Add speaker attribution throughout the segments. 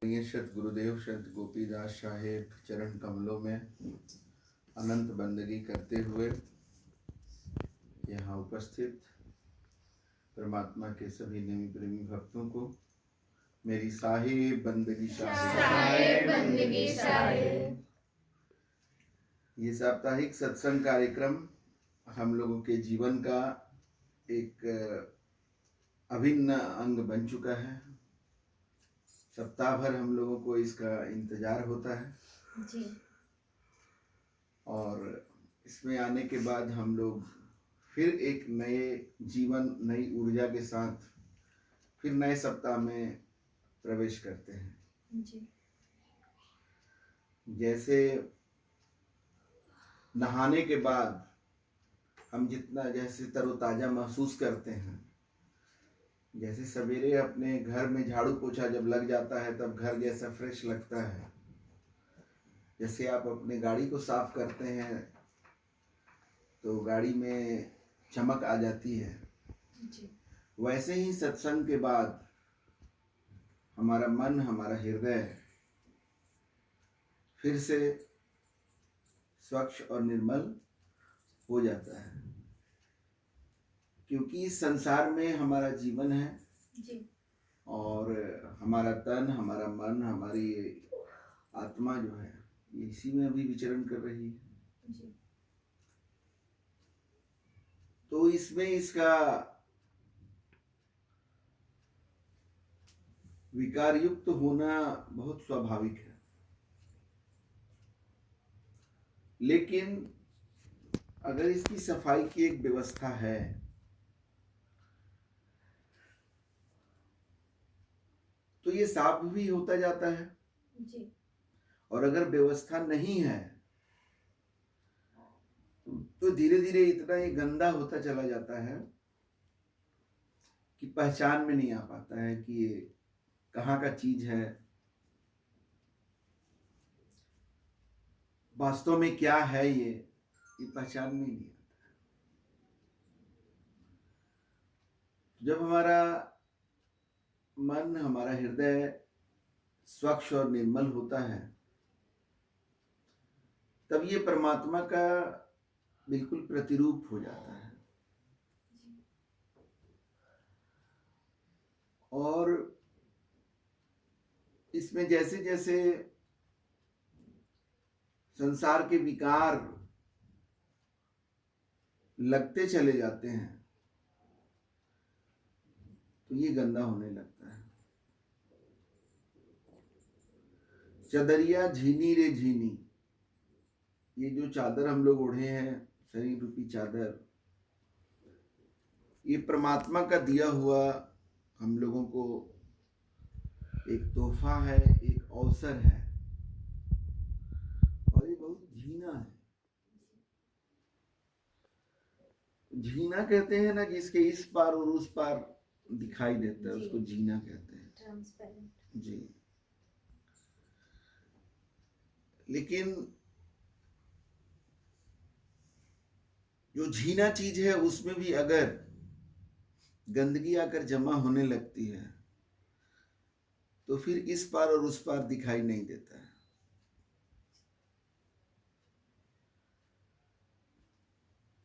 Speaker 1: शत गुरुदेव शत गोपीदास साहेब चरण कमलों में अनंत बंदगी करते हुए यहाँ उपस्थित परमात्मा के सभी नेमी प्रेमी भक्तों को मेरी साहेब बंदगी साहेब। ये साप्ताहिक सत्संग कार्यक्रम हम लोगों के जीवन का एक अभिन्न अंग बन चुका है। सप्ताह भर हम लोगों को इसका इंतजार होता है
Speaker 2: जी।
Speaker 1: और इसमें आने के बाद हम लोग फिर एक नए जीवन, नई ऊर्जा के साथ फिर नए सप्ताह में प्रवेश करते हैं।
Speaker 2: जी।
Speaker 1: जैसे नहाने के बाद हम जितना जैसे तरोताजा महसूस करते हैं, जैसे सवेरे अपने घर में झाड़ू पोछा जब लग जाता है तब घर जैसा फ्रेश लगता है, जैसे आप अपने गाड़ी को साफ करते हैं तो गाड़ी में चमक आ जाती है
Speaker 2: जी।
Speaker 1: वैसे ही सत्संग के बाद हमारा मन, हमारा हृदय फिर से स्वच्छ और निर्मल हो जाता है, क्योंकि इस संसार में हमारा जीवन है
Speaker 2: जी।
Speaker 1: और हमारा तन, हमारा मन, हमारी आत्मा जो है इसी में अभी विचरण कर रही है
Speaker 2: जी।
Speaker 1: तो इसमें इसका विकार युक्त होना बहुत स्वाभाविक है। लेकिन अगर इसकी सफाई की एक व्यवस्था है तो ये साफ भी होता जाता है
Speaker 2: जी।
Speaker 1: और अगर व्यवस्था नहीं है तो धीरे धीरे इतना ये गंदा होता चला जाता है कि पहचान में नहीं आ पाता है कि ये कहाँ का चीज है, वास्तव में क्या है, ये पहचान में नहीं आता। जब हमारा मन, हमारा हृदय स्वच्छ और निर्मल होता है तब ये परमात्मा का बिल्कुल प्रतिरूप हो जाता है। और इसमें जैसे जैसे संसार के विकार लगते चले जाते हैं तो ये गंदा होने लगता है। चदरिया झीनी रे झीनी, ये जो चादर हम लोग ओढ़े हैं, शरीर रूपी चादर, ये परमात्मा का दिया हुआ हम लोगों को एक तोहफा है, एक अवसर है और ये बहुत झीना है। झीना कहते हैं ना जिसके इस पार और उस पार दिखाई देता है, उसको झीना कहते हैं।
Speaker 2: ट्रांसपेरेंट।
Speaker 1: जी। लेकिन जो झीना चीज है उसमें भी अगर गंदगी आकर जमा होने लगती है तो फिर इस पार और उस पार दिखाई नहीं देता है।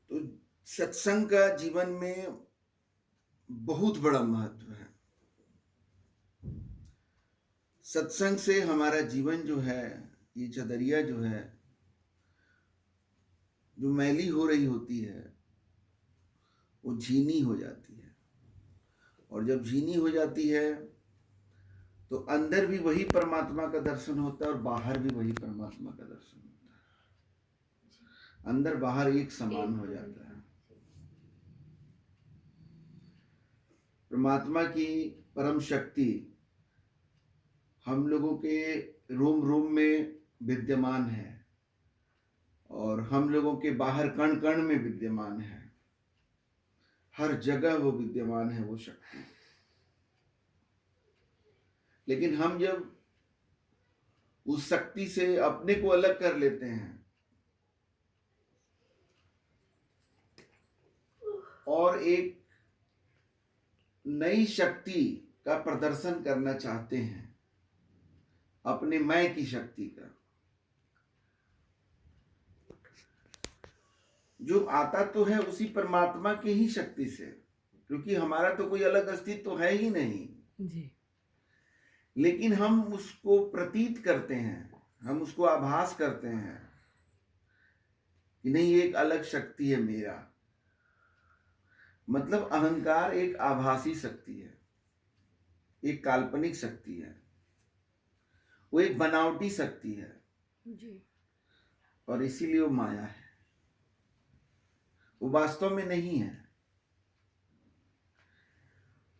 Speaker 1: तो सत्संग का जीवन में बहुत बड़ा महत्व है। सत्संग से हमारा जीवन जो है, ये चदरिया जो है, जो मैली हो रही होती है वो झीनी हो जाती है और जब झीनी हो जाती है तो अंदर भी वही परमात्मा का दर्शन होता है और बाहर भी वही परमात्मा का दर्शन होता है। अंदर बाहर एक समान हो जाता है। परमात्मा की परम शक्ति हम लोगों के रोम रोम में विद्यमान है और हम लोगों के बाहर कण कण में विद्यमान है। हर जगह वो विद्यमान है वो शक्ति। लेकिन हम जब उस शक्ति से अपने को अलग कर लेते हैं और एक नई शक्ति का प्रदर्शन करना चाहते हैं अपने मैं की शक्ति का। जो आता तो है उसी परमात्मा की ही शक्ति से, क्योंकि हमारा तो कोई अलग अस्तित्व तो है ही नहीं।
Speaker 3: जी।
Speaker 1: लेकिन हम उसको प्रतीत करते हैं, हम उसको आभास करते हैं कि नहीं, ये एक अलग शक्ति है मेरा। मतलब अहंकार एक आभासी शक्ति है, एक काल्पनिक शक्ति है, वो एक बनावटी शक्ति है,
Speaker 3: जी।
Speaker 1: और इसीलिए वो माया है, वो वास्तव में नहीं है।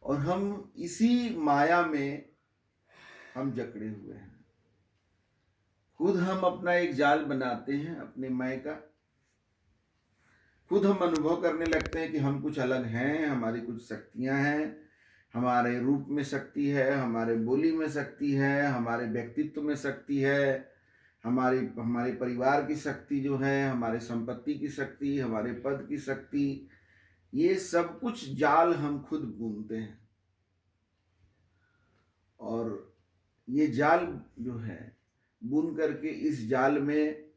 Speaker 1: और हम इसी माया में हम जकड़े हुए हैं। खुद हम अपना एक जाल बनाते हैं अपने मैं का। खुद हम अनुभव करने लगते हैं कि हम कुछ अलग हैं, हमारी कुछ शक्तियां हैं, हमारे रूप में शक्ति है, हमारे बोली में शक्ति है, हमारे व्यक्तित्व में शक्ति है, हमारे परिवार की शक्ति जो है, हमारे संपत्ति की शक्ति, हमारे पद की शक्ति, ये सब कुछ जाल हम खुद बुनते हैं। और ये जाल जो है बुन करके इस जाल में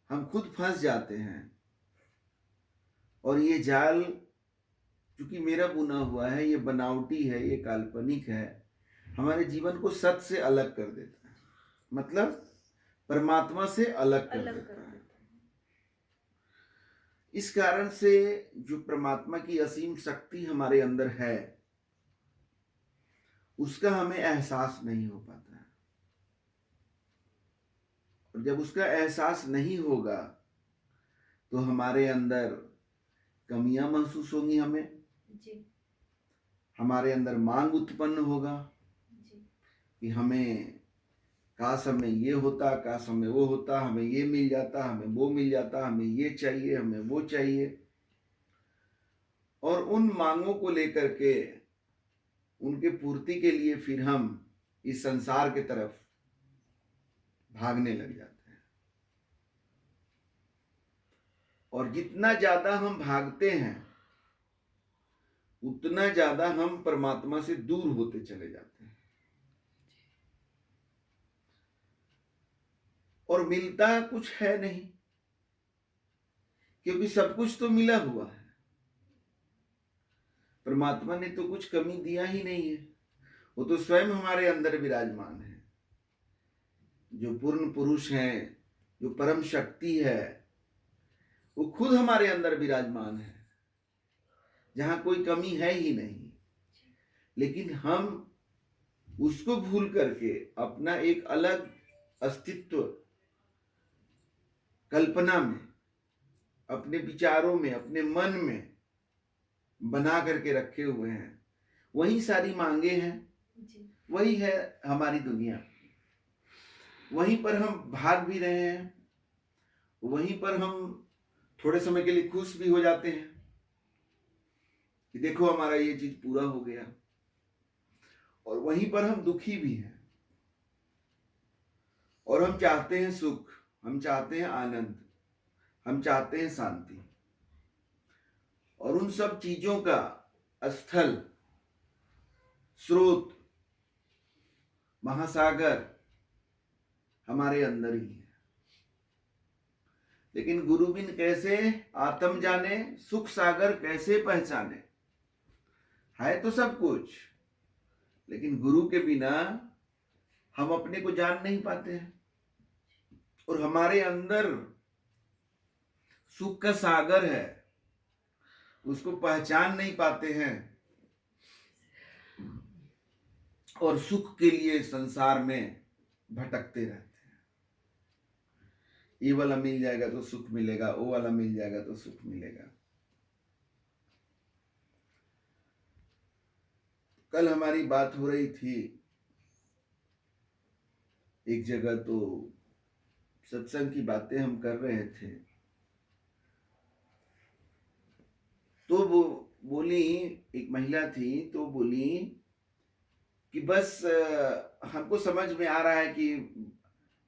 Speaker 1: हम खुद फंस जाते हैं। और ये जाल चूंकि मेरा बुना हुआ है, ये बनावटी है, ये काल्पनिक है, हमारे जीवन को सत्य से अलग कर देता है, मतलब परमात्मा से अलग कर देता है। इस कारण से जो परमात्मा की असीम शक्ति हमारे अंदर है, उसका हमें एहसास नहीं हो पाता है। और जब उसका एहसास नहीं होगा तो हमारे अंदर कमियां महसूस होंगी, हमें
Speaker 2: जी।
Speaker 1: हमारे अंदर मांग उत्पन्न होगा
Speaker 2: जी।
Speaker 1: कि हमें काश हमें ये होता, काश हमें वो होता, हमें ये मिल जाता, हमें वो मिल जाता, हमें ये चाहिए, हमें वो चाहिए। और उन मांगों को लेकर के, उनके पूर्ति के लिए फिर हम इस संसार के तरफ भागने लग जाते हैं। और जितना ज्यादा हम भागते हैं उतना ज्यादा हम परमात्मा से दूर होते चले जाते हैं। और मिलता कुछ है नहीं, क्योंकि सब कुछ तो मिला हुआ है। परमात्मा ने तो कुछ कमी दिया ही नहीं है, वो तो स्वयं हमारे अंदर विराजमान है। जो पूर्ण पुरुष है, जो परम शक्ति है, वो खुद हमारे अंदर विराजमान है, जहां कोई कमी है ही नहीं। लेकिन हम उसको भूल करके अपना एक अलग अस्तित्व कल्पना में, अपने विचारों में, अपने मन में बना करके रखे हुए हैं। वही सारी मांगे हैं, वही है हमारी दुनिया। वहीं पर हम भाग भी रहे हैं, वहीं पर हम थोड़े समय के लिए खुश भी हो जाते हैं कि देखो हमारा ये चीज पूरा हो गया, और वहीं पर हम दुखी भी हैं। और हम चाहते हैं सुख, हम चाहते हैं आनंद, हम चाहते हैं शांति। और उन सब चीजों का स्थल, स्रोत, महासागर हमारे अंदर ही है। लेकिन गुरु बिन कैसे आत्म जाने, सुख सागर कैसे पहचाने। है तो सब कुछ, लेकिन गुरु के बिना हम अपने को जान नहीं पाते हैं। और हमारे अंदर सुख का सागर है, उसको पहचान नहीं पाते हैं, और सुख के लिए संसार में भटकते रहते हैं। ये वाला मिल जाएगा तो सुख मिलेगा, वो वाला मिल जाएगा तो सुख मिलेगा। कल हमारी बात हो रही थी एक जगह, तो सत्संग की बातें हम कर रहे थे, तो वो बोली, एक महिला थी, तो बोली कि बस हमको समझ में आ रहा है कि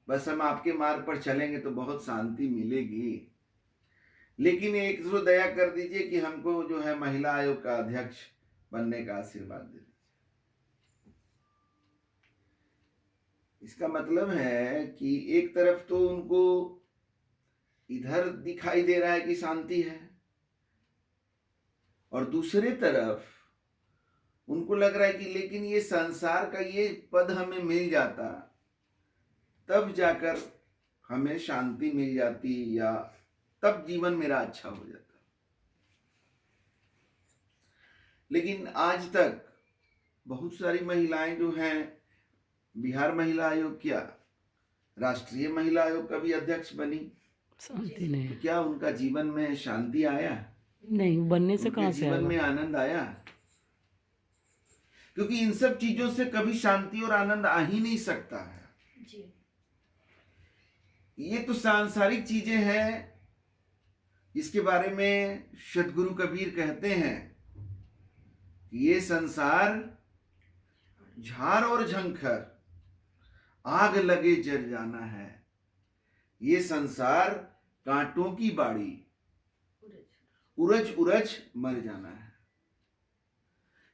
Speaker 1: बस हम आपके मार्ग पर चलेंगे तो बहुत शांति मिलेगी, लेकिन एक तो दया कर दीजिए कि हमको जो है महिला आयोग का अध्यक्ष बनने का आशीर्वाद दे दीजिए। इसका मतलब है कि एक तरफ तो उनको इधर दिखाई दे रहा है कि शांति है, और दूसरे तरफ उनको लग रहा है कि लेकिन ये संसार का ये पद हमें मिल जाता, तब जाकर हमें शांति मिल जाती, या तब जीवन मेरा अच्छा हो जाता। लेकिन आज तक बहुत सारी महिलाएं जो हैं, बिहार महिला आयोग क्या, राष्ट्रीय महिला आयोग का भी अध्यक्ष बनी,
Speaker 3: शांति नहीं
Speaker 1: तो क्या उनका जीवन में शांति आया?
Speaker 3: नहीं, बनने से
Speaker 1: उनके
Speaker 3: कहाँ से
Speaker 1: जीवन
Speaker 3: आएगा?
Speaker 1: में आनंद आया? क्योंकि इन सब चीजों से कभी शांति और आनंद आ ही नहीं सकता है।
Speaker 2: जी
Speaker 1: ये तो सांसारिक चीजें हैं, जिसके बारे में सदगुरु कबीर कहते हैं कि ये संसार झार और झंखर, आग लगे जल जाना है। ये संसार कांटों की बाड़ी, उरज उरज मर जाना है।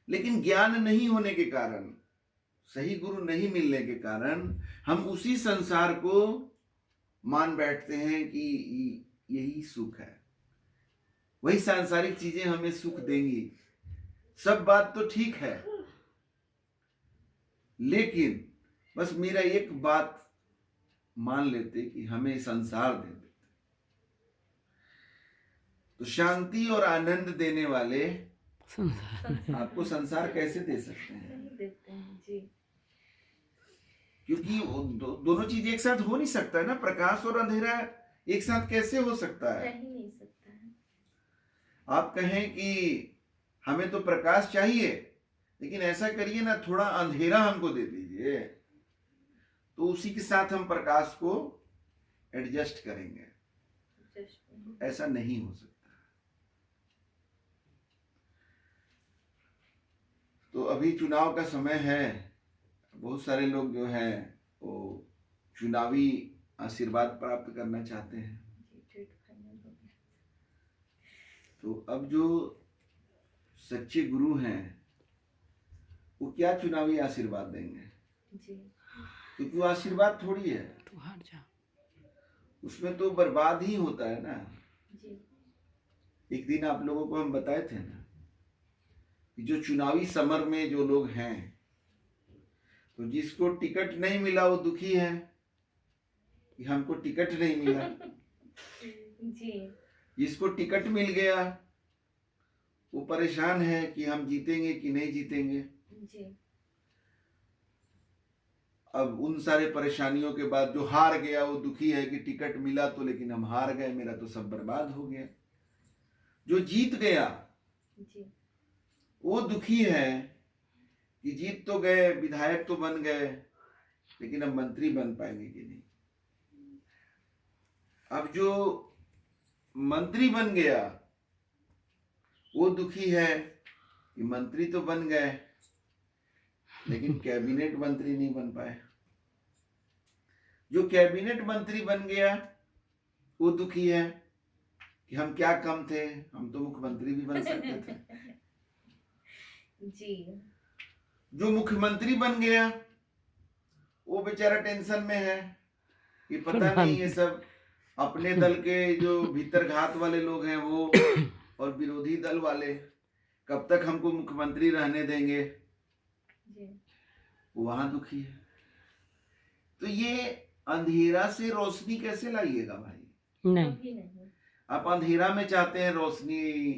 Speaker 1: लेकिन ज्ञान नहीं होने के कारण, सही गुरु नहीं मिलने के कारण, हम उसी संसार को मान बैठते हैं कि यही सुख है, वही सांसारिक चीजें हमें सुख देंगी। सब बात तो ठीक है, लेकिन बस मेरा एक बात मान लेते कि हमें संसार दे देते, तो शांति और आनंद देने वाले आपको संसार कैसे दे सकते हैं?
Speaker 2: नहीं देते हैं। जी
Speaker 1: क्योंकि दोनों चीज एक साथ हो नहीं सकता है ना। प्रकाश और अंधेरा एक साथ कैसे हो सकता है?
Speaker 2: रह ही नहीं सकता है।
Speaker 1: आप कहें कि हमें तो प्रकाश चाहिए, लेकिन ऐसा करिए ना, थोड़ा अंधेरा हमको दे दीजिए, तो उसी के साथ हम प्रकाश को एडजस्ट करेंगे। ऐसा नहीं हो सकता। तो अभी चुनाव का समय है, बहुत सारे लोग जो हैं वो चुनावी आशीर्वाद प्राप्त करना चाहते हैं। तो अब जो सच्चे गुरु हैं वो क्या चुनावी आशीर्वाद देंगे?
Speaker 2: जी
Speaker 1: क्योंकि वो आशीर्वाद थोड़ी है,
Speaker 3: तू हट जा।
Speaker 1: उसमें तो बर्बाद ही होता है ना।
Speaker 2: जी
Speaker 1: एक दिन आप लोगों को हम बताए थे ना कि जो चुनावी समर में जो लोग हैं, तो जिसको टिकट नहीं मिला वो दुखी है कि हमको टिकट नहीं मिला।
Speaker 2: जी
Speaker 1: जिसको टिकट मिल गया वो परेशान है कि हम जीतेंगे कि नहीं जीतेंगे।
Speaker 2: जी
Speaker 1: अब उन सारे परेशानियों के बाद जो हार गया वो दुखी है कि टिकट मिला तो, लेकिन हम हार गए, मेरा तो सब बर्बाद हो गया। जो जीत गया
Speaker 2: जी
Speaker 1: वो दुखी है कि जीत तो गए, विधायक तो बन गए, लेकिन अब मंत्री बन पाएंगे कि नहीं। अब जो मंत्री बन गया वो दुखी है कि मंत्री तो बन गए, लेकिन कैबिनेट मंत्री नहीं बन पाए। जो कैबिनेट मंत्री बन गया वो दुखी है कि हम क्या कम थे, हम तो मुख्यमंत्री भी बन सकते थे।
Speaker 2: जी
Speaker 1: जो मुख्यमंत्री बन गया वो बेचारा टेंशन में है कि पता नहीं ये सब अपने दल के जो भीतर घात वाले लोग हैं वो और विरोधी दल वाले कब तक हमको मुख्यमंत्री रहने देंगे।
Speaker 2: जी
Speaker 1: वहां दुखी है। तो ये अंधेरा से रोशनी कैसे लाइएगा भाई?
Speaker 3: नहीं,
Speaker 2: कभी नहीं।
Speaker 1: आप अंधेरा में चाहते हैं रोशनी,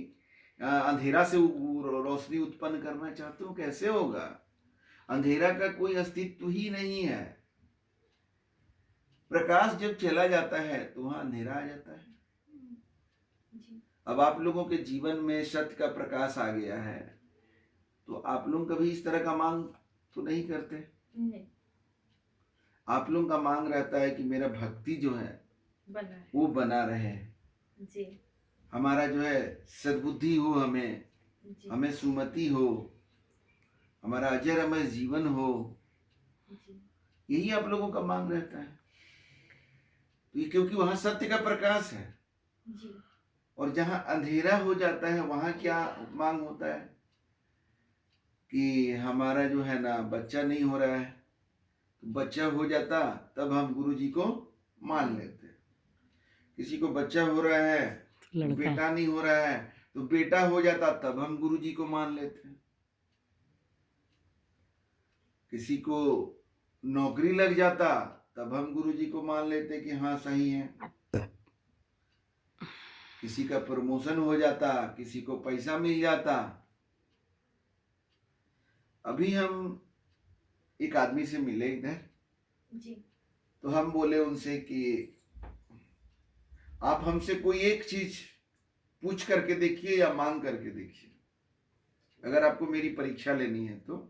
Speaker 1: अंधेरा से रोशनी उत्पन्न करना चाहते हो, कैसे होगा? अंधेरा का कोई अस्तित्व ही नहीं है। प्रकाश जब चला जाता है तो वहां अंधेरा आ जाता है।
Speaker 2: जी
Speaker 1: अब आप लोगों के जीवन में सत्य का प्रकाश आ गया है, तो आप लोग कभी इस तरह का मांग तो नहीं करते।
Speaker 2: नहीं
Speaker 1: आप लोगों का मांग रहता है कि मेरा भक्ति जो है
Speaker 2: बना है।
Speaker 1: वो बना रहे,
Speaker 2: जी
Speaker 1: हमारा जो है सद्बुद्धि हो,
Speaker 2: जी
Speaker 1: हमें सुमति हो, हमारा अजर अमर जीवन हो।
Speaker 2: जी
Speaker 1: यही आप लोगों का मांग रहता है। तो ये क्योंकि वहां सत्य का प्रकाश है,
Speaker 2: जी
Speaker 1: और जहां अंधेरा हो जाता है वहां क्या मांग होता है कि हमारा जो है ना बच्चा नहीं हो रहा है, तो बच्चा हो जाता तब हम गुरु जी को मान लेते। किसी को बच्चा हो रहा है तो
Speaker 3: लड़का
Speaker 1: बेटा नहीं हो रहा है, तो बेटा हो जाता तब हम गुरु जी को मान लेते। किसी को नौकरी लग जाता तब हम गुरु जी को मान लेते कि हाँ सही है। किसी का प्रमोशन हो जाता, किसी को पैसा मिल जाता। अभी हम एक आदमी से मिले इधर,
Speaker 2: जी
Speaker 1: तो हम बोले उनसे कि आप हमसे कोई एक चीज पूछ करके देखिए या मांग करके देखिए, अगर आपको मेरी परीक्षा लेनी है तो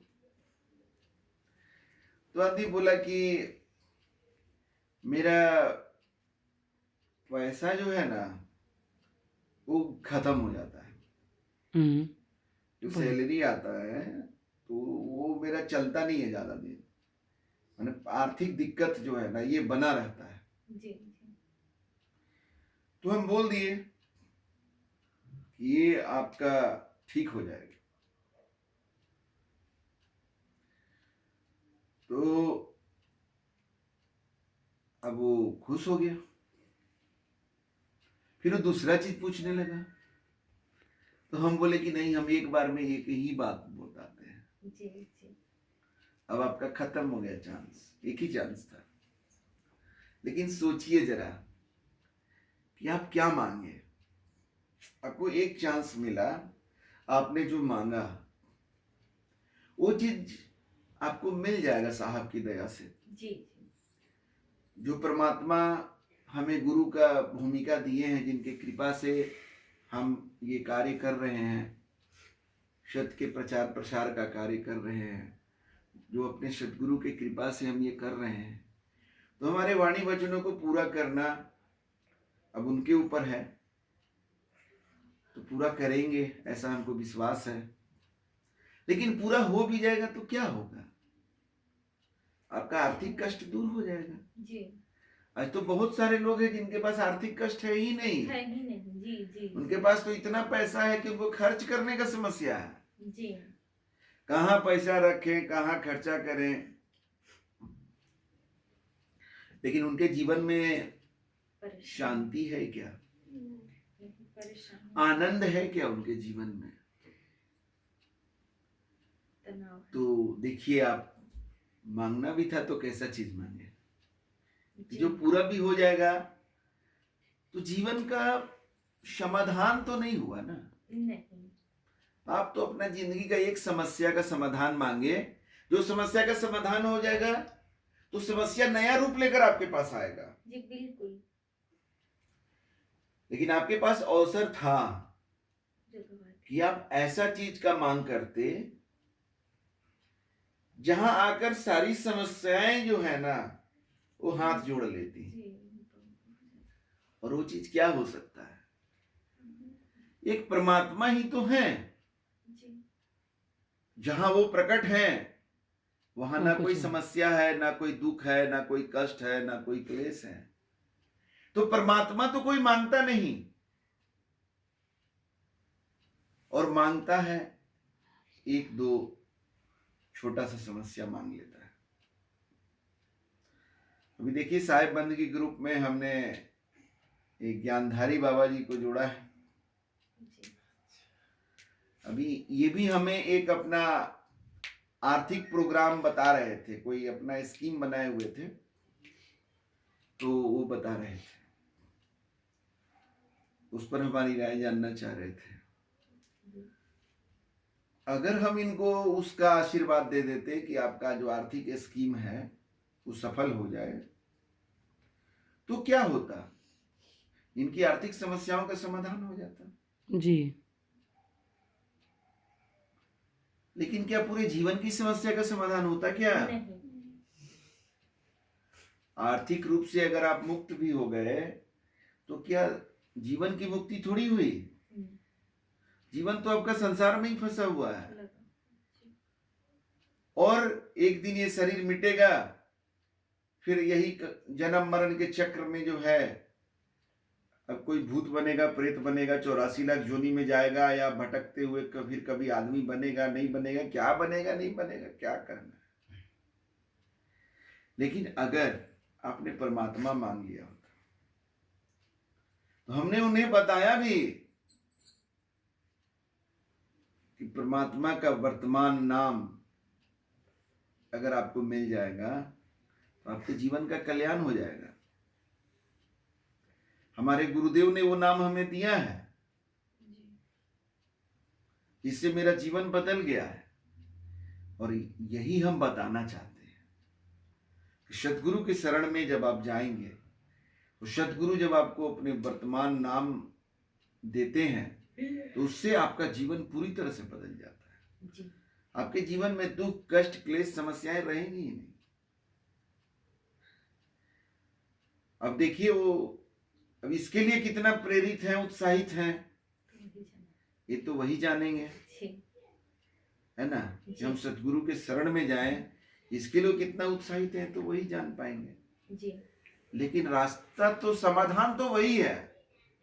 Speaker 1: आदमी बोला कि मेरा पैसा जो है ना वो खत्म हो जाता है,
Speaker 3: हम्म,
Speaker 1: जो सैलरी आता है तो वो मेरा चलता नहीं है ज्यादा दिन, माने आर्थिक दिक्कत जो है ना ये बना रहता है।
Speaker 2: जी
Speaker 1: तो हम बोल दिए कि ये आपका ठीक हो जाएगा। तो अब वो खुश हो गया। फिर वो दूसरा चीज पूछने लगा, तो हम बोले कि नहीं, हम एक बार में एक ही बात बताते हैं।
Speaker 2: जी जी
Speaker 1: अब आपका खत्म हो गया चांस, एक ही चांस था। लेकिन सोचिए जरा कि आप क्या मांगे। आपको एक चांस मिला, आपने जो मांगा वो चीज आपको मिल जाएगा साहब की दया से।
Speaker 2: जी
Speaker 1: जो परमात्मा हमें गुरु का भूमिका दिए हैं, जिनके कृपा से हम ये कार्य कर रहे हैं, सत्य के प्रचार प्रसार का कार्य कर रहे हैं, जो अपने सदगुरु के कृपा से हम ये कर रहे हैं, तो हमारे वाणी वचनों को पूरा करना अब उनके ऊपर है। तो पूरा करेंगे ऐसा हमको विश्वास है। लेकिन पूरा हो भी जाएगा तो क्या होगा? आपका आर्थिक कष्ट दूर हो जाएगा।
Speaker 2: जी
Speaker 1: आज तो बहुत सारे लोग हैं जिनके पास आर्थिक कष्ट है ही नहीं।
Speaker 2: जी जी
Speaker 1: उनके पास तो इतना पैसा है कि उनको खर्च करने का समस्या है।
Speaker 2: जी
Speaker 1: कहाँ पैसा रखें, कहाँ खर्चा करें। लेकिन उनके जीवन में शांति है क्या?
Speaker 2: परेशान
Speaker 1: आनंद है क्या उनके जीवन में?
Speaker 2: तनाव
Speaker 1: तो देखिए, आप मांगना भी था तो कैसा चीज मांगे
Speaker 2: जी
Speaker 1: जो पूरा भी हो जाएगा। तो जीवन का समाधान तो नहीं हुआ ना।
Speaker 2: नहीं
Speaker 1: आप तो अपना जिंदगी का एक समस्या का समाधान मांगे, जो समस्या का समाधान हो जाएगा तो समस्या नया रूप लेकर आपके पास आएगा।
Speaker 2: जी बिल्कुल
Speaker 1: लेकिन आपके पास अवसर था
Speaker 2: जगह
Speaker 1: कि आप ऐसा चीज का मांग करते जहां आकर सारी समस्याएं जो है ना वो हाथ जोड़ लेती।
Speaker 2: जी
Speaker 1: और वो चीज क्या हो सकता है? एक परमात्मा ही तो है।
Speaker 2: जी
Speaker 1: जहां वो प्रकट है वहां ना
Speaker 3: कुछ
Speaker 1: कोई
Speaker 3: नहीं।
Speaker 1: समस्या है, ना कोई दुख है, ना कोई कष्ट है, ना कोई क्लेश है। तो परमात्मा तो कोई मांगता नहीं, और मांगता है एक दो छोटा सा समस्या मांग लेता है। अभी देखिए, साहिब बंदगी ग्रुप में हमने एक ज्ञानधारी बाबा जी को जोड़ा है।
Speaker 2: जी
Speaker 1: अभी ये भी हमें एक अपना आर्थिक प्रोग्राम बता रहे थे, कोई अपना स्कीम बनाए हुए थे, तो वो बता रहे थे, उस पर हमारी राय जानना चाह रहे थे। अगर हम इनको उसका आशीर्वाद दे देते कि आपका जो आर्थिक स्कीम है वो सफल हो जाए, तो क्या होता? इनकी आर्थिक समस्याओं का समाधान हो जाता।
Speaker 3: जी
Speaker 1: लेकिन क्या पूरे जीवन की समस्या का समाधान होता क्या?
Speaker 2: नहीं
Speaker 1: आर्थिक रूप से अगर आप मुक्त भी हो गए तो क्या जीवन की मुक्ति थोड़ी हुई? जीवन तो आपका संसार में ही फंसा हुआ है।
Speaker 2: लगा
Speaker 1: और एक दिन ये शरीर मिटेगा, फिर यही जन्म मरण के चक्र में जो है, अब कोई भूत बनेगा, प्रेत बनेगा, 84 लाख योनि में जाएगा, या भटकते हुए कभी कभी आदमी बनेगा, नहीं बनेगा, क्या बनेगा, नहीं बनेगा, क्या करना। लेकिन अगर आपने परमात्मा मान लिया होता तो हमने उन्हें बताया भी कि परमात्मा का वर्तमान नाम अगर आपको मिल जाएगा तो आपके जीवन का कल्याण हो जाएगा। हमारे गुरुदेव ने वो नाम हमें दिया है
Speaker 2: जी
Speaker 1: जिससे मेरा जीवन बदल गया है, और यही हम बताना चाहते हैं कि सतगुरु के शरण में जब आप जाएंगे तो सतगुरु जब आपको अपने वर्तमान नाम देते हैं तो उससे आपका जीवन पूरी तरह से बदल जाता है।
Speaker 2: जी
Speaker 1: आपके जीवन में दुख, कष्ट, क्लेश, समस्याएं रहेंगी ही नहीं। अब देखिए वो अब इसके लिए कितना प्रेरित हैं, उत्साहित हैं, ये तो वही जानेंगे,
Speaker 2: जी
Speaker 1: है ना। कि हम सतगुरु के शरण में जाएं, इसके लिए कितना उत्साहित हैं तो वही जान पाएंगे।
Speaker 2: जी
Speaker 1: लेकिन रास्ता तो, समाधान तो वही है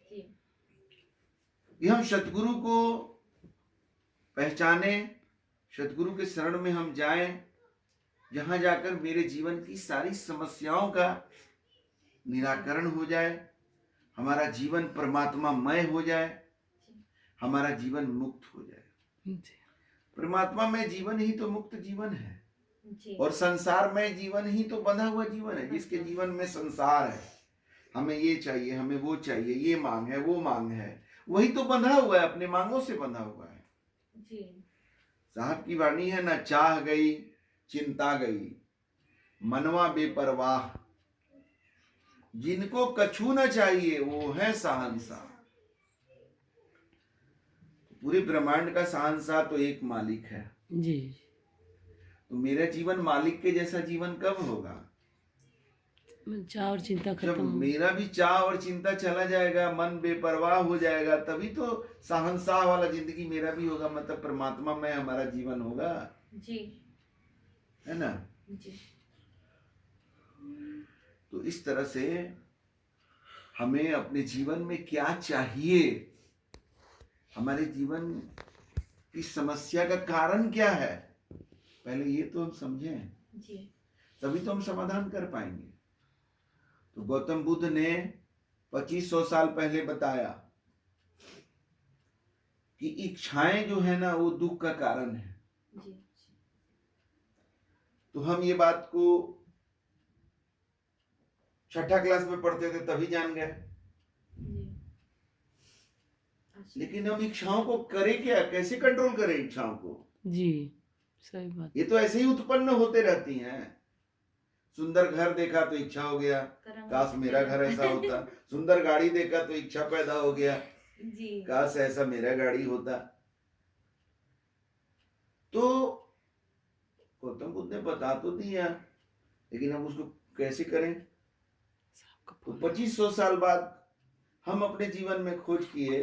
Speaker 2: जी
Speaker 1: कि हम सतगुरु को पहचाने, सतगुरु के शरण में हम जाएं, जहां जाकर मेरे जीवन की सारी समस्याओं का निराकरण हो जाए, हमारा जीवन परमात्मामय हो जाए, हमारा जीवन मुक्त हो जाए।
Speaker 3: जी
Speaker 1: परमात्मा में जीवन ही तो मुक्त जीवन है,
Speaker 2: जी
Speaker 1: और संसार में जीवन ही तो बंधा हुआ जीवन है। जिसके जीवन में संसार है, हमें ये चाहिए, हमें वो चाहिए, ये मांग है, वो मांग है, वही तो बंधा हुआ है, अपने मांगों से बंधा हुआ है।
Speaker 2: जी
Speaker 1: साहब की वाणी है ना, चाह गई चिंता गई, मनवा बेपरवाह, जिनको कछु न चाहिए वो है शहंशाह। पूरे ब्रह्मांड का शहंशाह तो एक मालिक है।
Speaker 3: जी
Speaker 1: तो मेरा जीवन मालिक के जैसा जीवन कब होगा?
Speaker 3: चाह और चिंता
Speaker 1: जब
Speaker 3: खत्म।
Speaker 1: मेरा भी चाह और चिंता चला जाएगा, मन बेपरवाह हो जाएगा, तभी तो शहंशाह वाला जिंदगी मेरा भी होगा, मतलब परमात्मा में हमारा जीवन होगा,
Speaker 2: जी
Speaker 1: है ना।
Speaker 2: जी
Speaker 1: तो इस तरह से हमें अपने जीवन में क्या चाहिए, हमारे जीवन की समस्या का कारण क्या है, पहले ये तो हम समझें,
Speaker 2: जी
Speaker 1: तभी तो हम समाधान कर पाएंगे। तो गौतम बुद्ध ने 2500 साल पहले बताया कि इच्छाएं जो है ना वो दुख का कारण है।
Speaker 2: जी
Speaker 1: तो हम ये बात को 6ठी क्लास में पढ़ते थे तभी जान गए,
Speaker 2: जी
Speaker 1: लेकिन हम इच्छाओं को करें क्या, कैसे कंट्रोल करें इच्छाओं को?
Speaker 3: जी सही बात।
Speaker 1: ये तो ऐसे ही उत्पन्न होते रहती हैं। सुंदर घर देखा तो इच्छा हो गया, काश मेरा घर ऐसा होता। सुंदर गाड़ी देखा तो इच्छा पैदा हो गया,
Speaker 2: जी
Speaker 1: काश ऐसा मेरा गाड़ी होता। तो गौतम बुद्ध ने बता तो दिया, लेकिन हम उसको कैसे करें? तो 2500 साल बाद हम अपने जीवन में खोज किए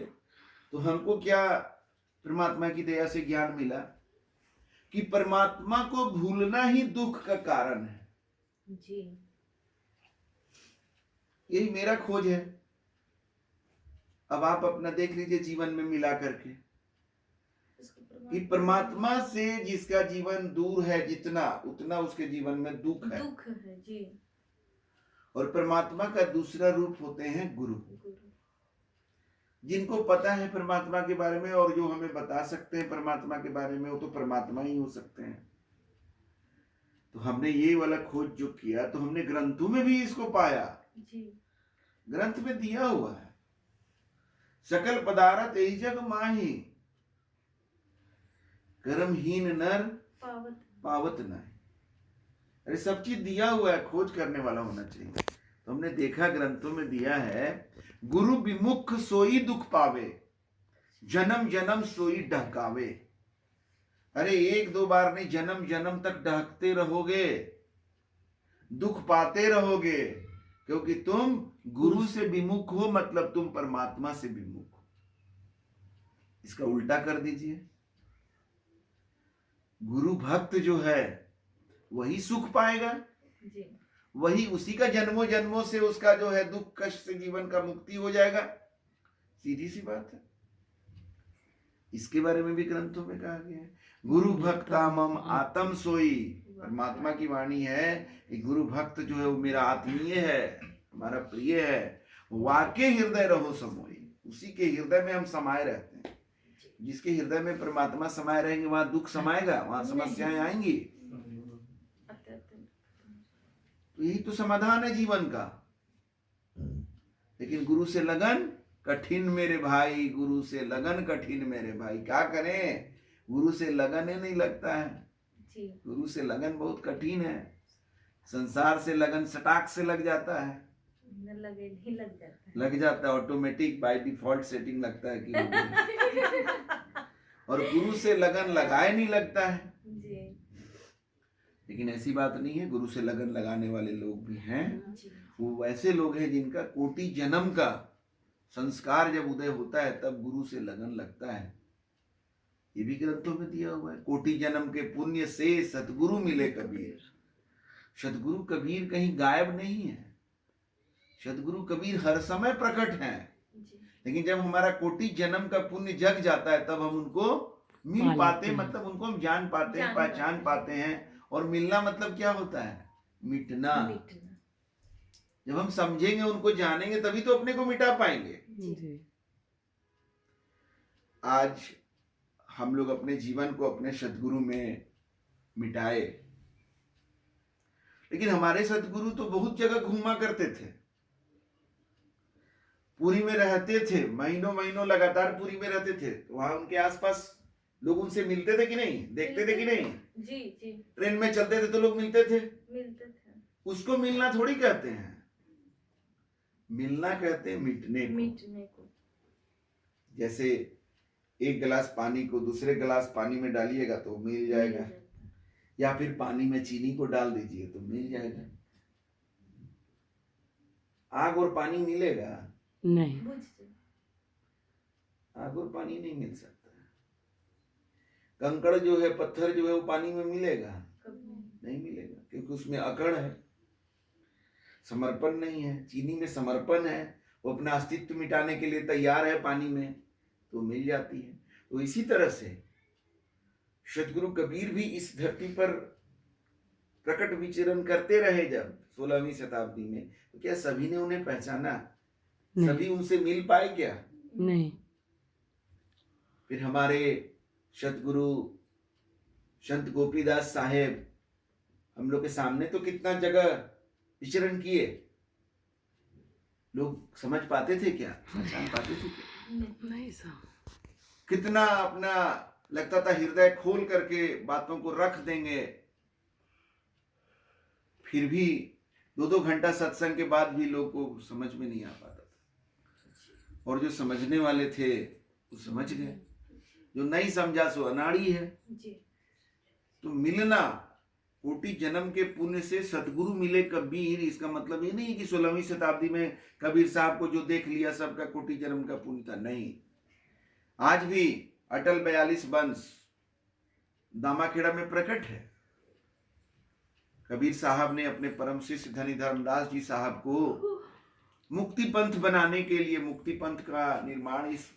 Speaker 1: तो हमको क्या परमात्मा की दया से ज्ञान मिला कि परमात्मा को भूलना ही दुख का कारण है।
Speaker 2: जी
Speaker 1: यही मेरा खोज है। अब आप अपना देख लीजिए जीवन में मिला करके कि परमात्मा से जिसका जीवन दूर है जितना, उतना उसके जीवन में दुख है।
Speaker 2: दुख है जी।
Speaker 1: और परमात्मा का दूसरा रूप होते हैं गुरु, जिनको पता है परमात्मा के बारे में और जो हमें बता सकते हैं परमात्मा के बारे में, वो तो परमात्मा ही हो सकते हैं। तो हमने ये वाला खोज जो किया तो हमने ग्रंथों में भी इसको पाया
Speaker 2: जी।
Speaker 1: ग्रंथ में दिया हुआ है, सकल पदार्थ यही जग माही, कर्महीन नर पावत नहीं। अरे सब चीज दिया हुआ है, खोज करने वाला होना चाहिए। तो हमने देखा ग्रंथों में दिया है, गुरु विमुख सोई दुख पावे, जन्म जन्म सोई डहकावे। अरे एक दो बार नहीं, जन्म जन्म तक डहकते रहोगे, दुख पाते रहोगे, क्योंकि तुम गुरु से विमुख हो, मतलब तुम परमात्मा से विमुख हो। इसका उल्टा कर दीजिए, गुरु भक्त जो है वही सुख पाएगा
Speaker 2: जी।
Speaker 1: वही, उसी का जन्मों जन्मों से उसका जो है दुख कष्ट से जीवन का मुक्ति हो जाएगा। सीधी सी बात है। इसके बारे में भी ग्रंथों में कहा गया है, गुरु भक्ता मम आत्म सोई, परमात्मा की वाणी है कि गुरु भक्त जो है वो मेरा आत्मीय है, हमारा प्रिय है। वाके हृदय रहो समोई, उसी के हृदय में हम समाये रहते हैं। जिसके हृदय में परमात्मा समाये रहेंगे वहां दुख समाएगा, वहां समस्याएं आएंगी। तो यही तो समाधान है जीवन का। लेकिन गुरु से लगन कठिन मेरे भाई, गुरु से लगन कठिन मेरे भाई। क्या करें, गुरु से लगन ही नहीं लगता है।
Speaker 2: जी।
Speaker 1: गुरु से लगन बहुत कठिन है। संसार से लगन सटाक से लग जाता है,
Speaker 2: न लगे नहीं लग जाता है।
Speaker 1: लग जाता है, ऑटोमेटिक बाय डिफॉल्ट सेटिंग लगता है कि हो गई। और गुरु से लगन लगाए नहीं लगता है।
Speaker 2: जी।
Speaker 1: लेकिन ऐसी बात नहीं है, गुरु से लगन लगाने वाले लोग भी हैं।
Speaker 2: जी।
Speaker 1: वो वैसे लोग हैं जिनका कोटि जन्म का संस्कार जब उदय होता है तब गुरु से लगन लगता है। ये भी ग्रंथों में दिया हुआ है, कोटि जन्म के पुण्य से सतगुरु मिले कबीर। सतगुरु कबीर कहीं गायब नहीं है, सतगुरु कबीर हर समय प्रकट हैं। लेकिन जब हमारा कोटि जन्म का पुण्य जग जाता है तब हम उनको मिल पाते हैं, मतलब उनको हम जान पाते हैं, पहचान पाते हैं। और मिलना मतलब क्या होता है, मिटना। जब हम समझेंगे, उनको जानेंगे, तभी तो अपने को मिटा पाएंगे।
Speaker 3: जी।
Speaker 1: आज हम लोग अपने जीवन को अपने सतगुरु में मिटाए, लेकिन हमारे सतगुरु तो बहुत जगह घूमा करते थे। पुरी में रहते थे, महीनों महीनों लगातार पुरी में रहते थे। तो वहां उनके आसपास लोग उनसे मिलते थे कि नहीं, देखते थे कि नहीं?
Speaker 2: जी जी।
Speaker 1: ट्रेन में चलते थे तो लोग मिलते थे।
Speaker 2: मिलते थे।
Speaker 1: उसको मिलना थोड़ी कहते हैं, मिलना कहते हैं मिटने को।
Speaker 2: मिटने को।
Speaker 1: जैसे एक गिलास पानी को दूसरे गिलास पानी में डालिएगा तो मिल जाएगा, या फिर पानी में चीनी को डाल दीजिए तो मिल जाएगा। आग और पानी मिलेगा
Speaker 3: नहीं,
Speaker 1: आग और पानी नहीं मिल सकता। कंकड़ जो है, पत्थर जो है, वो पानी में मिलेगा? नहीं मिलेगा, क्योंकि उसमें अकड़ है, समर्पण नहीं है। चीनी में समर्पण है, वो अपना अस्तित्व मिटाने के लिए तैयार है, पानी में तो मिल जाती है। तो इसी तरह से सतगुरु कबीर भी इस धरती पर प्रकट विचरण करते रहे। जब 16वीं शताब्दी में, तो क्या सभी ने उन्हें पहचाना? सभी उनसे मिल पाए क्या?
Speaker 3: नहीं।
Speaker 1: फिर हमारे सतगुरु संत गोपीदास साहेब हम लोग के सामने तो कितना जगह विचरण किए, लोग समझ पाते थे क्या, पहचान पाते थे क्या?
Speaker 3: नहीं साहब।
Speaker 1: कितना अपना लगता था हृदय खोल करके बातों को रख देंगे, फिर भी 2-2 घंटा सत्संग के बाद भी लोग को समझ में नहीं आ पाता था। और जो समझने वाले थे वो समझ गए, जो नहीं समझा सो अनाड़ी है। तो मिलना, कोटि जन्म के पुण्य से सतगुरु मिले कबीर, इसका मतलब ये नहीं है कि 16वीं शताब्दी में कबीर साहब को जो देख लिया सबका कोटि जन्म का पुण्य था, नहीं। आज भी अटल 42 वंश दामाखेड़ा में प्रकट है। कबीर साहब ने अपने परम शिष्य धनी धर्मदास जी साहब को मुक्ति पंथ बनाने के लिए, मुक्ति पंथ का निर्माण इस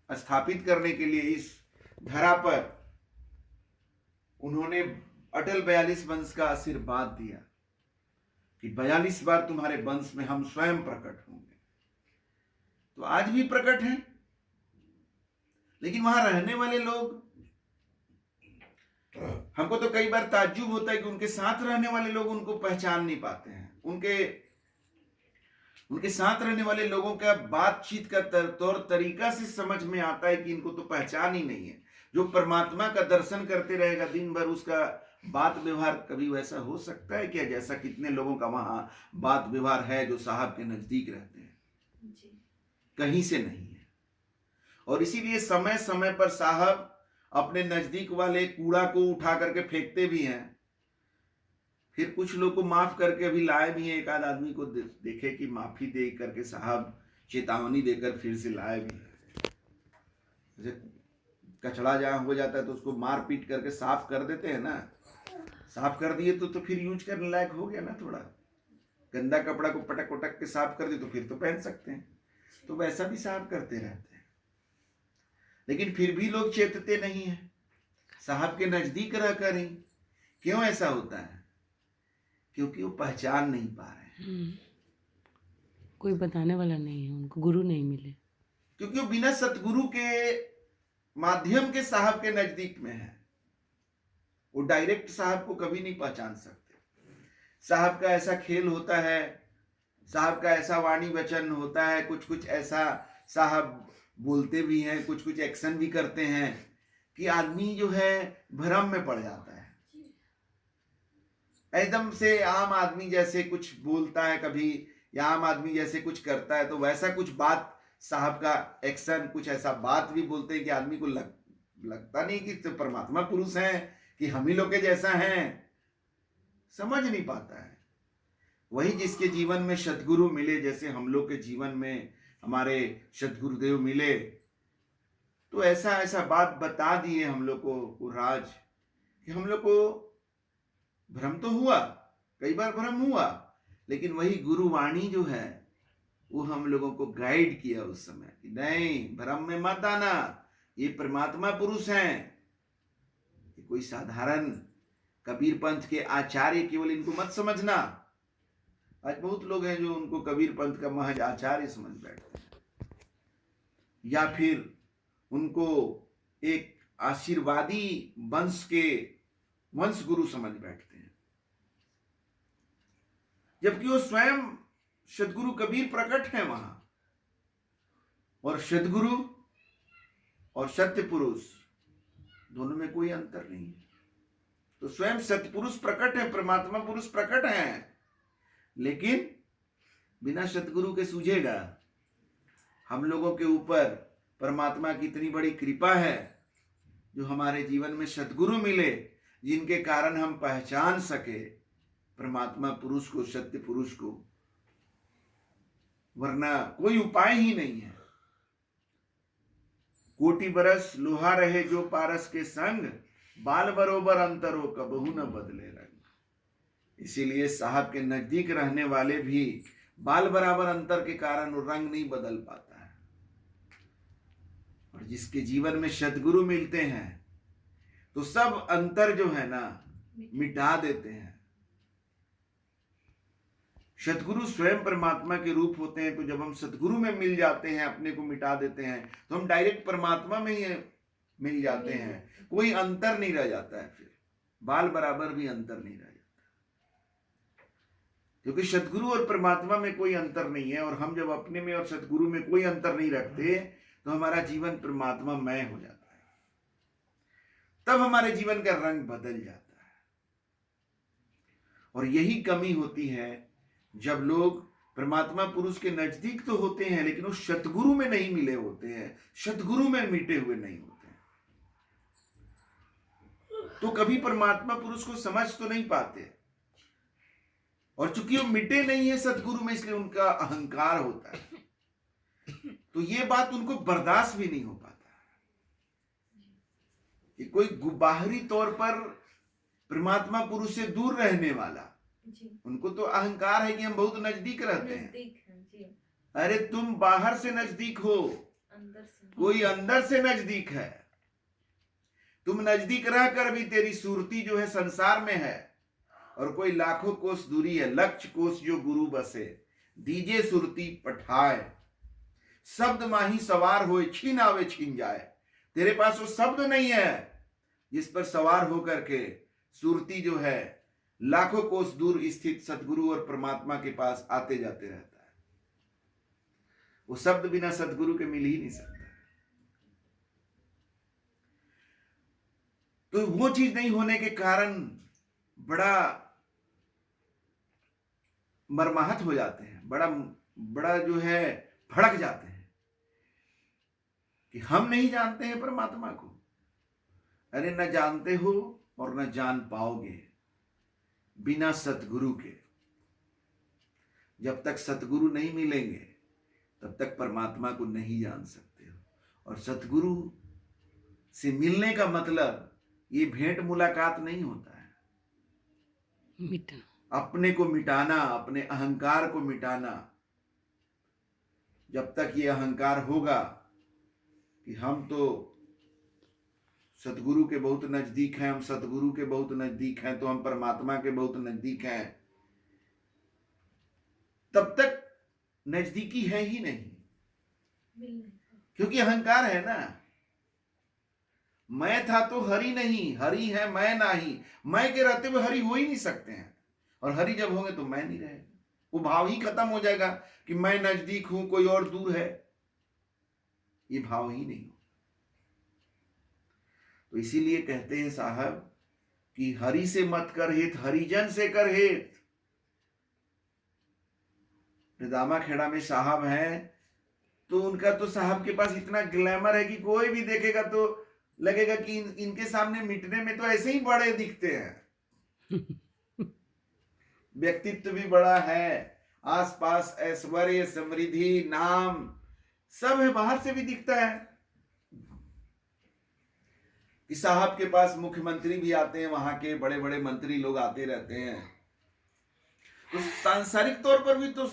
Speaker 1: स्थापित करने के लिए इस धरा पर उन्होंने अटल 42 वंश का आशीर्वाद दिया कि 42 बार तुम्हारे वंश में हम स्वयं प्रकट होंगे। तो आज भी प्रकट हैं, लेकिन वहां रहने वाले लोग, हमको तो कई बार ताज्जुब होता है कि उनके साथ रहने वाले लोग उनको पहचान नहीं पाते हैं। उनके साथ रहने वाले लोगों का बातचीत का तौर तरीका से समझ में आता है कि इनको तो पहचान ही नहीं है। जो परमात्मा का दर्शन करते रहेगा दिन भर, उसका बात व्यवहार कभी वैसा हो सकता है क्या, जैसा कितने लोगों का वहां बात व्यवहार है जो साहब के नजदीक रहते हैं? कहीं से नहीं है। और इसीलिए समय समय पर साहब अपने नजदीक वाले कूड़ा को उठा करके फेंकते भी हैं, फिर कुछ लोग को माफ करके अभी लाए भी हैं। एक आध आदमी को देखे कि माफी दे करके साहब चेतावनी देकर फिर से लाए भी हैं। जैसे कचड़ा जहां हो जाता है तो उसको मार पीट करके साफ कर देते हैं ना, साफ कर दिए तो फिर यूज करने लायक हो गया ना। थोड़ा गंदा कपड़ा को पटक पटक के साफ कर दिए तो फिर तो पहन सकते हैं। तो वैसा भी साफ करते रहते हैं, लेकिन फिर भी लोग चेतते नहीं है साहब के नजदीक रहकर ही। क्यों ऐसा होता है? क्योंकि वो पहचान नहीं पा रहे हैं,
Speaker 3: कोई बताने वाला नहीं है, उनको गुरु नहीं मिले।
Speaker 1: क्योंकि वो बिना सतगुरु के माध्यम के साहब के नजदीक में है। वो डायरेक्ट साहब को कभी नहीं पहचान सकते। साहब का ऐसा खेल होता है, साहब का ऐसा वाणी वचन होता है, कुछ कुछ ऐसा साहब बोलते भी हैं, कुछ कुछ एक्शन भी करते हैं कि आदमी जो है भ्रम में पड़ जाता है। एकदम से आम आदमी जैसे कुछ बोलता है कभी, या आम आदमी जैसे कुछ करता है, तो वैसा कुछ बात साहब का एक्शन, कुछ ऐसा बात भी बोलते हैं कि आदमी को लगता नहीं कि तो परमात्मा पुरुष हैं, कि हम ही लोग के जैसा हैं, समझ नहीं पाता है। वही जिसके जीवन में सद्गुरु मिले, जैसे हम लोग के जीवन में हमारे सद्गुरुदेव मिले, तो ऐसा ऐसा बात बता दिए हम लोग को राज, कि हम लोग को भ्रम तो हुआ, कई बार भ्रम हुआ, लेकिन वही गुरुवाणी जो है वो हम लोगों को गाइड किया उस समय कि नहीं, भ्रम में मत आना, ये परमात्मा पुरुष हैं, ये कोई साधारण कबीर पंथ के आचार्य केवल इनको मत समझना। आज बहुत लोग हैं जो उनको कबीर पंथ का महज आचार्य समझ बैठते हैं, या फिर उनको एक आशीर्वादी वंश के वंश गुरु समझ बैठते हैं, जबकि वो स्वयं सदगुरु कबीर प्रकट है वहां। और सदगुरु और सत्य पुरुष दोनों में कोई अंतर नहीं है। तो स्वयं सत्य पुरुष प्रकट है, परमात्मा पुरुष प्रकट है, लेकिन बिना सतगुरु के सूझेगा। हम लोगों के ऊपर परमात्मा की इतनी बड़ी कृपा है जो हमारे जीवन में सतगुरु मिले, जिनके कारण हम पहचान सके परमात्मा पुरुष को, सत्य पुरुष को, वरना कोई उपाय ही नहीं है। कोटि बरस लोहा रहे जो पारस के संग, बाल बरोबर अंतरो कबहू न बदले रंग। इसीलिए साहब के नजदीक रहने वाले भी बाल बराबर अंतर के कारण वो रंग नहीं बदल पाता है। और जिसके जीवन में सद्गुरु मिलते हैं तो सब अंतर जो है ना मिटा देते हैं। सतगुरु स्वयं परमात्मा के रूप होते हैं, तो जब हम सतगुरु में मिल जाते हैं, अपने को मिटा देते हैं, तो हम डायरेक्ट परमात्मा में ही मिल जाते हैं। कोई अंतर नहीं रह जाता है, फिर बाल बराबर भी अंतर नहीं रह जाता, क्योंकि सतगुरु और परमात्मा में कोई अंतर नहीं है। और हम जब अपने में और सतगुरु में कोई अंतर नहीं रखते तो हमारा जीवन परमात्मामय हो जाता है, तब हमारे जीवन का रंग बदल जाता है। और यही कमी होती है जब लोग परमात्मा पुरुष के नजदीक तो होते हैं, लेकिन वो सतगुरु में नहीं मिले होते हैं, सतगुरु में मिटे हुए नहीं होते हैं, तो कभी परमात्मा पुरुष को समझ तो नहीं पाते। और चूंकि वो मिटे नहीं है सतगुरु में, इसलिए उनका अहंकार होता है, तो ये बात उनको बर्दाश्त भी नहीं हो पाता कि कोई बाहरी तौर पर परमात्मा पुरुष से दूर रहने वाला, उनको तो अहंकार है कि हम बहुत नजदीक रहते हैं। अरे तुम बाहर से नजदीक हो, कोई अंदर से नजदीक है। तुम नजदीक रहकर भी तेरी सुरती जो है संसार में है, और कोई लाखों कोस दूरी है। लक्ष्य कोस जो गुरु बसे, दीजे सुरती पठाए, शब्द माही सवार होए, छीन आवे छीन जाए। तेरे पास वो शब्द नहीं है जिस पर सवार होकर के सुरती जो है लाखों कोस दूर स्थित सतगुरु और परमात्मा के पास आते जाते रहता है। वो शब्द बिना सतगुरु के मिल ही नहीं सकता। तो वो चीज नहीं होने के कारण बड़ा मरमाहत हो जाते हैं, बड़ा जो है भड़क जाते हैं कि हम नहीं जानते हैं परमात्मा को। अरे न जानते हो और न जान पाओगे बिना सतगुरु के। जब तक सतगुरु नहीं मिलेंगे तब तक परमात्मा को नहीं जान सकते हो। और सतगुरु से मिलने का मतलब ये भेंट मुलाकात नहीं होता है,
Speaker 3: मिटना,
Speaker 1: अपने को मिटाना, अपने अहंकार को मिटाना। जब तक ये अहंकार होगा कि हम तो सतगुरु के बहुत नजदीक हैं, हम सतगुरु के बहुत नजदीक हैं, तो हम परमात्मा के बहुत नजदीक हैं, तब तक नजदीकी है ही नहीं,
Speaker 2: मिल नहीं पाता।
Speaker 1: क्योंकि अहंकार है ना। मैं था तो हरि नहीं, हरि है मैं नाही। मैं के रहते हुए हरि हो ही नहीं सकते हैं, और हरि जब होंगे तो मैं नहीं रहेगा। वो भाव ही खत्म हो जाएगा कि मैं नजदीक हूं कोई और दूर है, ये भाव ही नहीं हो। तो इसीलिए कहते हैं साहब कि हरि से मत कर हित, हरिजन से कर हित। दामा खेड़ा में साहब हैं, तो उनका तो साहब के पास इतना ग्लैमर है कि कोई भी देखेगा तो लगेगा कि इनके सामने मिटने में तो ऐसे ही बड़े दिखते हैं। व्यक्तित्व भी बड़ा है, आसपास ऐश्वर्य, समृद्धि, नाम सब है, बाहर से भी दिखता है कि साहब के पास मुख्यमंत्री भी आते हैं, वहां के बड़े बड़े मंत्री लोग आते रहते हैं। तो सांसारिक तौर पर भी तो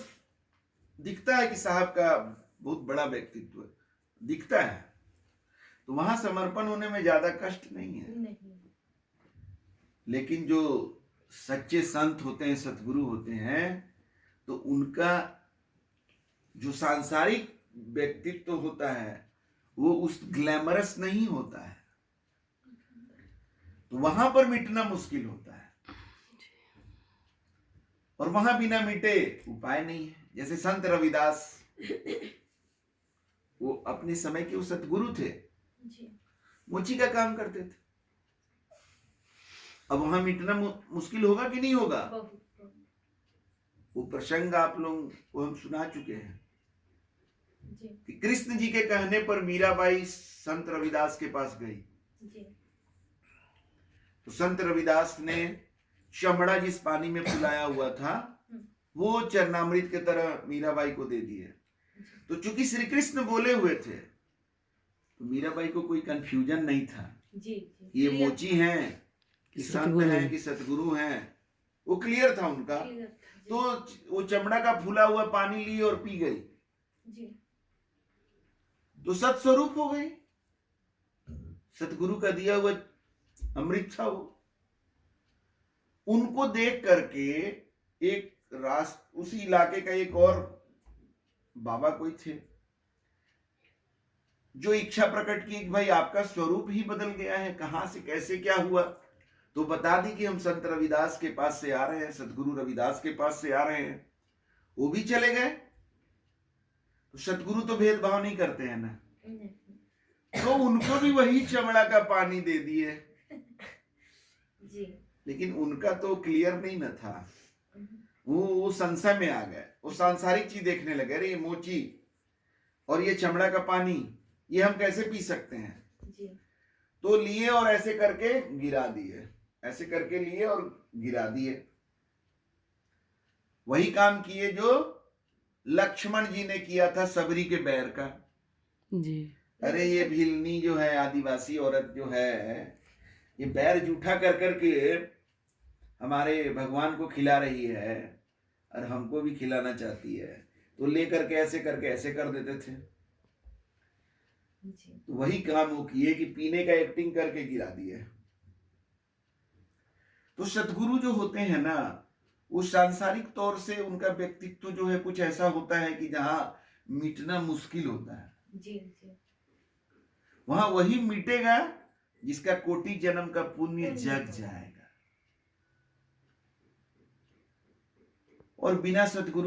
Speaker 1: दिखता है कि साहब का बहुत बड़ा व्यक्तित्व दिखता है, तो वहां समर्पण होने में ज्यादा कष्ट नहीं है।
Speaker 2: नहीं।
Speaker 1: लेकिन जो सच्चे संत होते हैं, सतगुरु होते हैं, तो उनका जो सांसारिक व्यक्तित्व होता है वो उस ग्लैमरस नहीं होता है, तो वहां पर मिटना मुश्किल होता है, और वहां बिना मिटे उपाय नहीं है। जैसे संत रविदास, वो अपने समय के वो सतगुरु थे,
Speaker 2: जी।
Speaker 1: मोची का काम करते थे। अब वहां मिटना मुश्किल होगा कि नहीं होगा?
Speaker 2: बहुत बहुत।
Speaker 1: वो प्रसंग आप लोगों को हम सुना चुके हैं
Speaker 2: जी
Speaker 1: कि कृष्ण जी के कहने पर मीराबाई संत रविदास के पास गई।
Speaker 2: जी।
Speaker 1: तो संत रविदास ने चमड़ा जिस पानी में फुलाया हुआ था वो चरणामृत की तरह मीराबाई को दे दिए। तो चूंकि श्री कृष्ण बोले हुए थे तो मीराबाई को कोई कंफ्यूजन नहीं था
Speaker 2: जी
Speaker 1: कि ये मोची हैं कि संत
Speaker 3: सतगुरु
Speaker 1: हैं
Speaker 3: हैं।
Speaker 1: कि सतगुरु हैं, वो क्लियर था उनका।
Speaker 2: क्लियर था। जी।
Speaker 1: तो वो चमड़ा का फूला हुआ पानी ली और पी गई,
Speaker 2: जी
Speaker 1: तो सत्स्वरूप हो गई। सतगुरु का दिया हुआ अमृत था वो। उनको देख करके एक उसी इलाके का एक और बाबा कोई थे जो इच्छा प्रकट की कि भाई आपका स्वरूप ही बदल गया है, कहां से कैसे क्या हुआ। तो बता दी कि हम संत रविदास के पास से आ रहे हैं, सतगुरु रविदास के पास से आ रहे हैं। वो भी चले गए। तो सतगुरु तो भेदभाव नहीं करते हैं ना,
Speaker 2: नहीं।
Speaker 1: तो उनको भी वही चमड़ा का पानी दे दिए।
Speaker 2: जी।
Speaker 1: लेकिन उनका तो क्लियर नहीं न था, वो संशय में आ गए, वो सांसारिक चीज देखने लगे। अरे ये मोची और ये चमड़ा का पानी ये हम कैसे पी सकते हैं।
Speaker 2: जी।
Speaker 1: तो लिए और ऐसे करके गिरा दिए, ऐसे करके लिए और गिरा दिए। वही काम किए जो लक्ष्मण जी ने किया था सबरी के बैर का।
Speaker 3: जी
Speaker 1: अरे ये भिलनी जो है, आदिवासी औरत जो है, ये बैर जूठा कर करके हमारे भगवान को खिला रही है और हमको भी खिलाना चाहती है। तो ले करके ऐसे कर देते थे।
Speaker 2: जी।
Speaker 1: तो वही काम वो किए कि पीने का एक्टिंग करके गिरा दिए। तो सतगुरु जो होते हैं ना, वो सांसारिक तौर से उनका व्यक्तित्व जो है कुछ ऐसा होता है कि जहां मिटना मुश्किल होता है,
Speaker 2: जी। जी।
Speaker 1: वहां वही मिटेगा जिसका कोटि जन्म का पुण्य जग जाएगा। और बिना सतगुरु